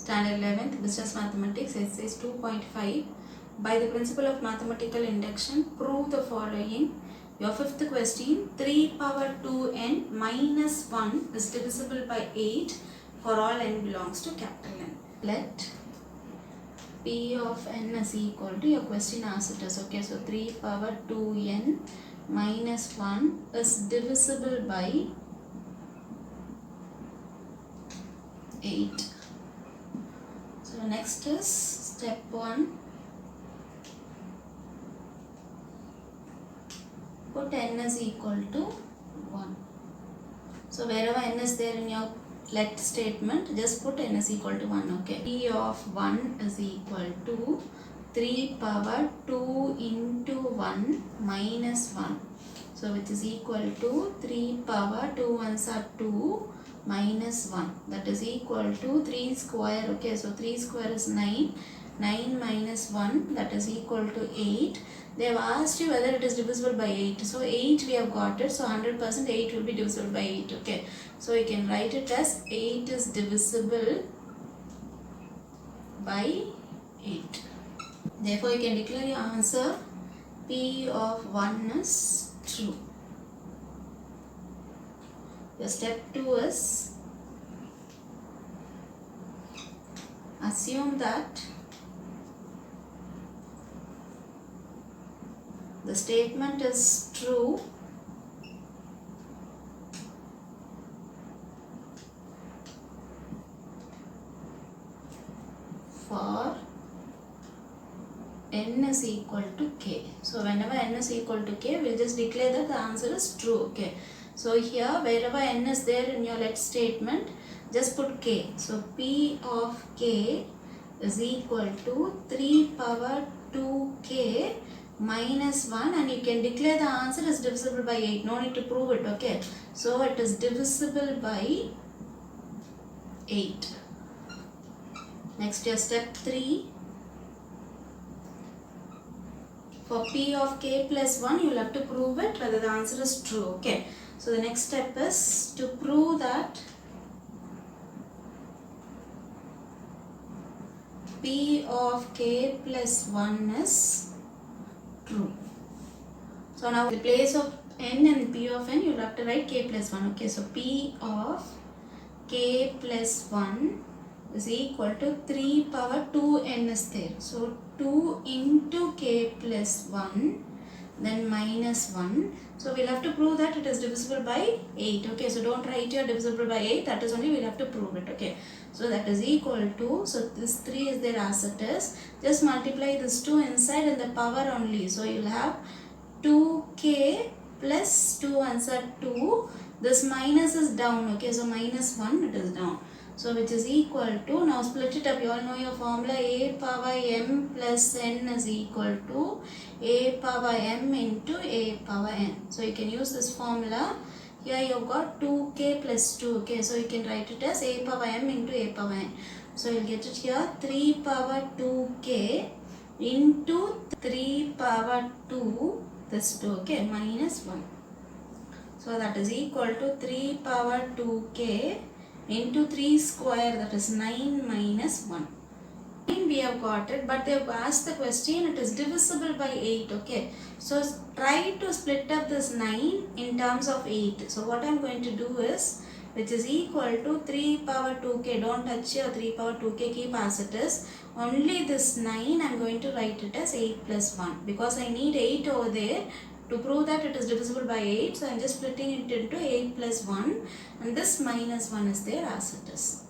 Standard 11th Business Mathematics Exercise 2.5. By the principle of mathematical induction, prove the following. Your fifth question, 3 power 2n minus 1 is divisible by 8 for all n belongs to capital N. Let P of n is equal to, your question asks it is, okay, so 3 power 2n minus 1 is divisible by 8. So next is step 1. Put n is equal to 1. So wherever n is there in your let statement, just put n is equal to 1. Okay. P of 1 is equal to 3 power 2 into 1 minus 1. So which is equal to 3 power 2 ones are 2 minus 1. That is equal to 3 square. Okay. So 3 square is 9. 9 minus 1, that is equal to 8. They have asked you whether it is divisible by 8. So 8 we have got it. So 100% 8 will be divisible by 8. Okay. So you can write it as 8 is divisible by 8. Therefore you can declare your answer P of 1 is true. Your step 2 is assume that the statement is true for n is equal to k. So whenever n is equal to k, we'll just declare that the answer is true. Okay. So here wherever n is there in your let statement, just put k. So P of k is equal to 3 power 2k minus 1, and you can declare the answer is divisible by 8. No need to prove it. Okay. So it is divisible by 8. Next, your step 3. For P of k plus 1, you will have to prove it whether the answer is true. Okay. So the next step is to prove that P of k plus 1 is true. So now in the place of n and P of n, you will have to write k plus 1. Okay. So P of k plus 1 is equal to 3 power 2n is there. So 2 into k plus 1, then minus 1. So we'll have to prove that it is divisible by 8. Okay. So don't write your divisible by 8. That is only we'll have to prove it. Okay. So that is equal to, so this 3 is there as it is. Just multiply this 2 inside and the power only. So you'll have 2k plus 2 ones are 2. This minus is down. Okay. So minus 1 it is down. So which is equal to, now split it up. You all know your formula, a power m plus n is equal to a power m into a power n. So you can use this formula. Here you have got 2k plus 2. Okay, so you can write it as a power m into a power n. So you will get it here 3 power 2k into 3 power 2, this 2, okay, minus 1. So that is equal to 3 power 2k into 3 square, that is 9 minus 1. We have got it, but they have asked the question, it is divisible by 8. Okay. So try to split up this 9 in terms of 8. So what I am going to do is, which is equal to 3 power 2k. Don't touch your 3 power 2k, keep as it is. Only this 9 I am going to write it as 8 plus 1. Because I need 8 over there to prove that it is divisible by 8. So I am just splitting it into 8 plus 1. And this minus 1 is there as it is.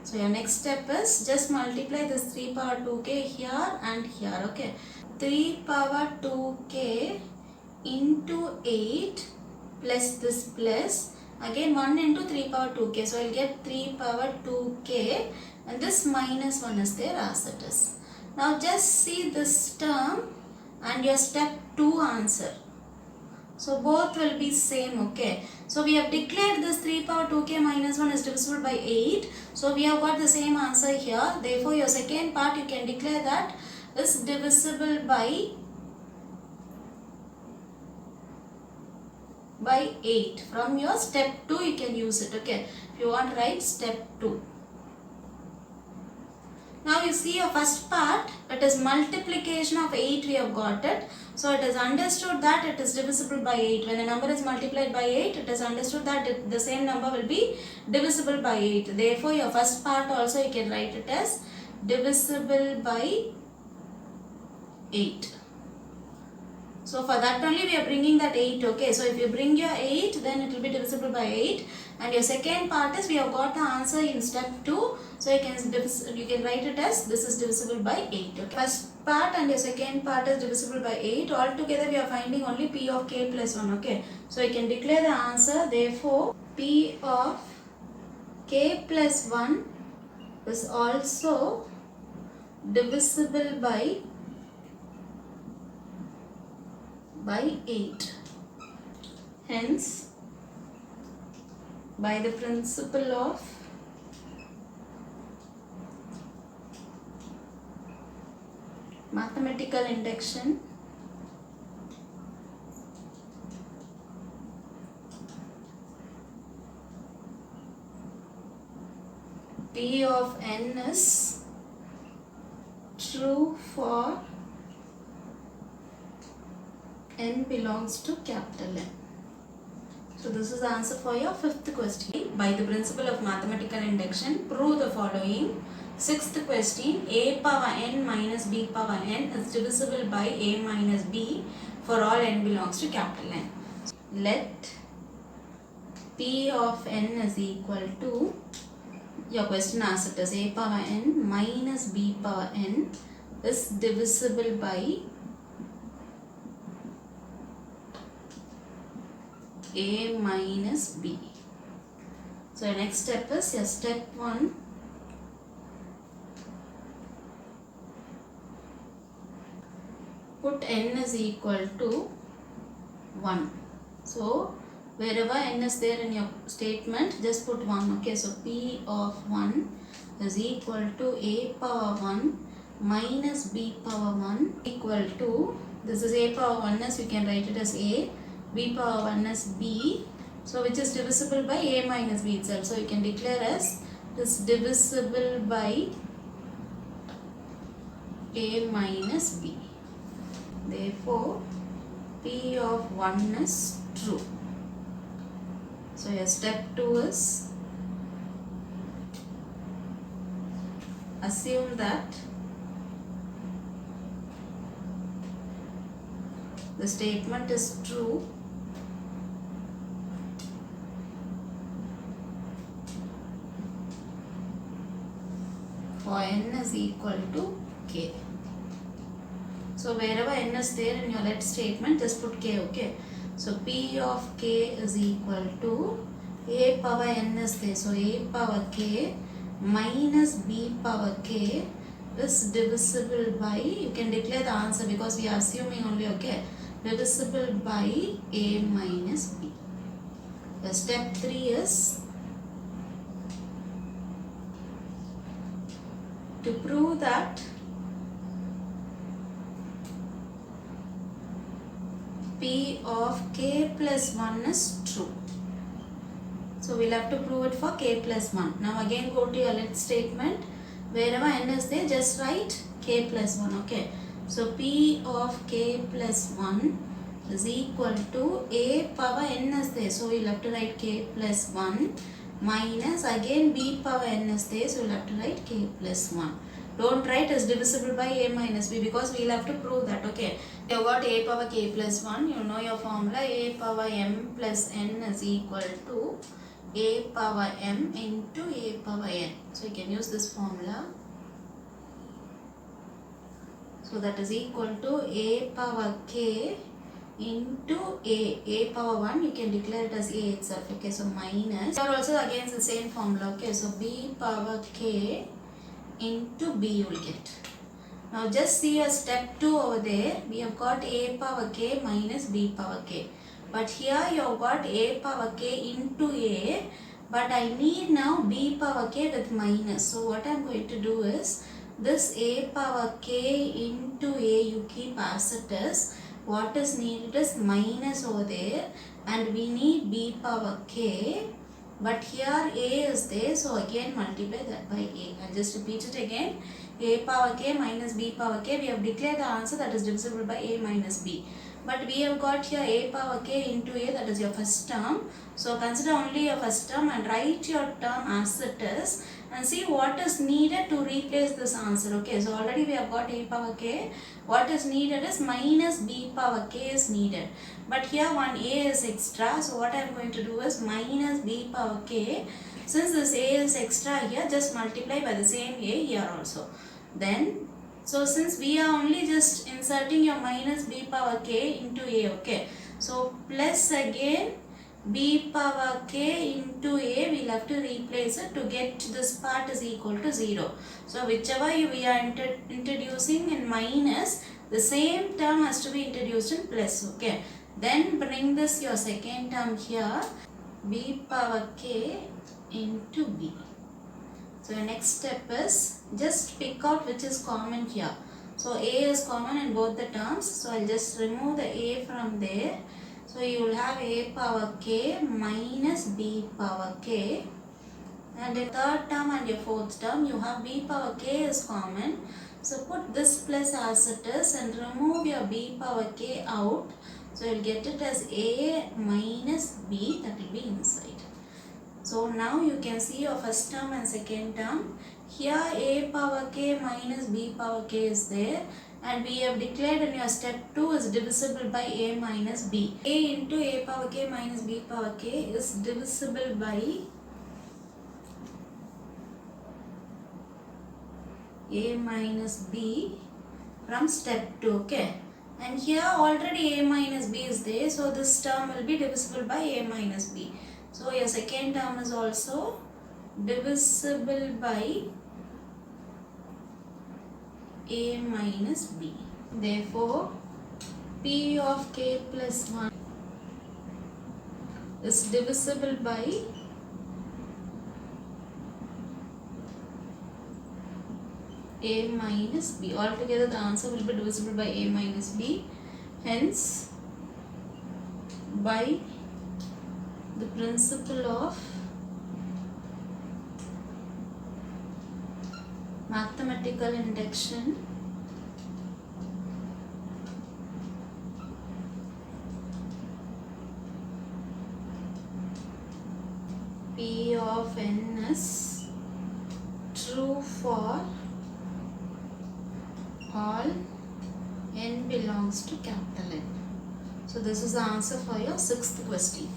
So your next step is just multiply this 3 power 2k here and here. Okay. 3 power 2k into 8 plus this plus. Again 1 into 3 power 2k. So I will get 3 power 2k and this minus 1 is there as it is. Now just see this term and your step 2 answer. So both will be same. Okay. So we have declared this 3 power 2k minus 1 is divisible by 8. So we have got the same answer here. Therefore your second part you can declare that is divisible by 8. From your step 2 you can use it. Okay. If you want, write step 2. Now you see your first part, it is multiplication of 8 we have got it. So it is understood that it is divisible by 8. When a number is multiplied by 8, it is understood that the same number will be divisible by 8. Therefore your first part also you can write it as divisible by 8. So for that only we are bringing that 8, okay. So if you bring your 8, then it will be divisible by 8. And your second part is we have got the answer in step 2. So you can write it as this is divisible by 8. Okay. First part and your second part is divisible by 8. Altogether we are finding only P of k plus 1, okay. So you can declare the answer. Therefore P of k plus 1 is also divisible by 8. Hence, by the principle of mathematical induction, P of n is true for n belongs to capital N. So this is the answer for your fifth question. By the principle of mathematical induction, prove the following. Sixth question, a power n minus b power n is divisible by a minus b for all n belongs to capital N. So let p of n is equal to, your question asks it as a power n minus b power n is divisible by a minus b. So next step is step 1. Put n is equal to 1. So wherever n is there in your statement, just put 1. Okay, so p of 1 is equal to a power 1 minus b power 1 equal to, this is a power 1 is, you can write it as a, b power 1 is b, so which is divisible by a minus b itself. So you can declare as this divisible by a minus b. Therefore p of 1 is true. So your step 2 is assume that the statement is true for n is equal to k. So wherever n is there in your let statement, just put k, okay. So p of k is equal to a power n is there. So a power k minus b power k is divisible by, you can declare the answer because we are assuming only, okay, divisible by a minus b. The step 3 is to prove that P of k plus 1 is true. So we'll have to prove it for k plus 1. Now again go to your let statement. Wherever n is there, just write k plus 1. Okay. So P of k plus 1 is equal to a power n is there. So we'll have to write k plus 1 minus again b power n is there. So we'll have to write k plus 1. Don't write as divisible by a minus b because we'll have to prove that. Okay. You got a power k plus 1. You know your formula. A power m plus n is equal to a power m into a power n. So you can use this formula. So that is equal to a power k into a power 1. You can declare it as a itself. Okay. So minus. Here also again the same formula. Okay. So b power k into b you will get. Now just see a step 2 over there. We have got a power k minus b power k. But here you have got a power k into a. But I need now b power k with minus. So what I am going to do is this a power k into a you keep as it is. What is needed is minus over there. And we need b power k. But here a is there, so again multiply that by a. I'll just repeat it again. a power k minus b power k. We have declared the answer that is divisible by a minus b. But we have got here a power k into a, that is your first term. So consider only your first term and write your term as it is and see what is needed to replace this answer. Okay, so already we have got a power k. What is needed is minus b power k is needed. But here one a is extra. So what I am going to do is minus b power k. Since this a is extra here, just multiply by the same a here also. Then, so since we are only just inserting your minus b power k into a, okay. So plus again b power k into a, we'll have to replace it to get this part is equal to 0. So whichever we are introducing in minus, the same term has to be introduced in plus, okay. Then bring this your second term here, b power k into b. So your next step is just pick out which is common here. So a is common in both the terms. So I'll just remove the a from there. So you will have a power k minus b power k. And the third term and your fourth term, you have b power k is common. So put this plus as it is and remove your b power k out. So you'll get it as a minus b, that will be inside. So now you can see your first term and second term. Here a power k minus b power k is there, and we have declared in your step 2 is divisible by a minus b. A into a power k minus b power k is divisible by a minus b from step 2, okay. And here already a minus b is there, so this term will be divisible by a minus b. So your second term is also divisible by a minus b. Therefore, p of k plus 1 is divisible by a minus b. Altogether the answer will be divisible by a minus b. Hence, by the principle of mathematical induction, P of n is true for all n belongs to capital N. So this is the answer for your 6th question.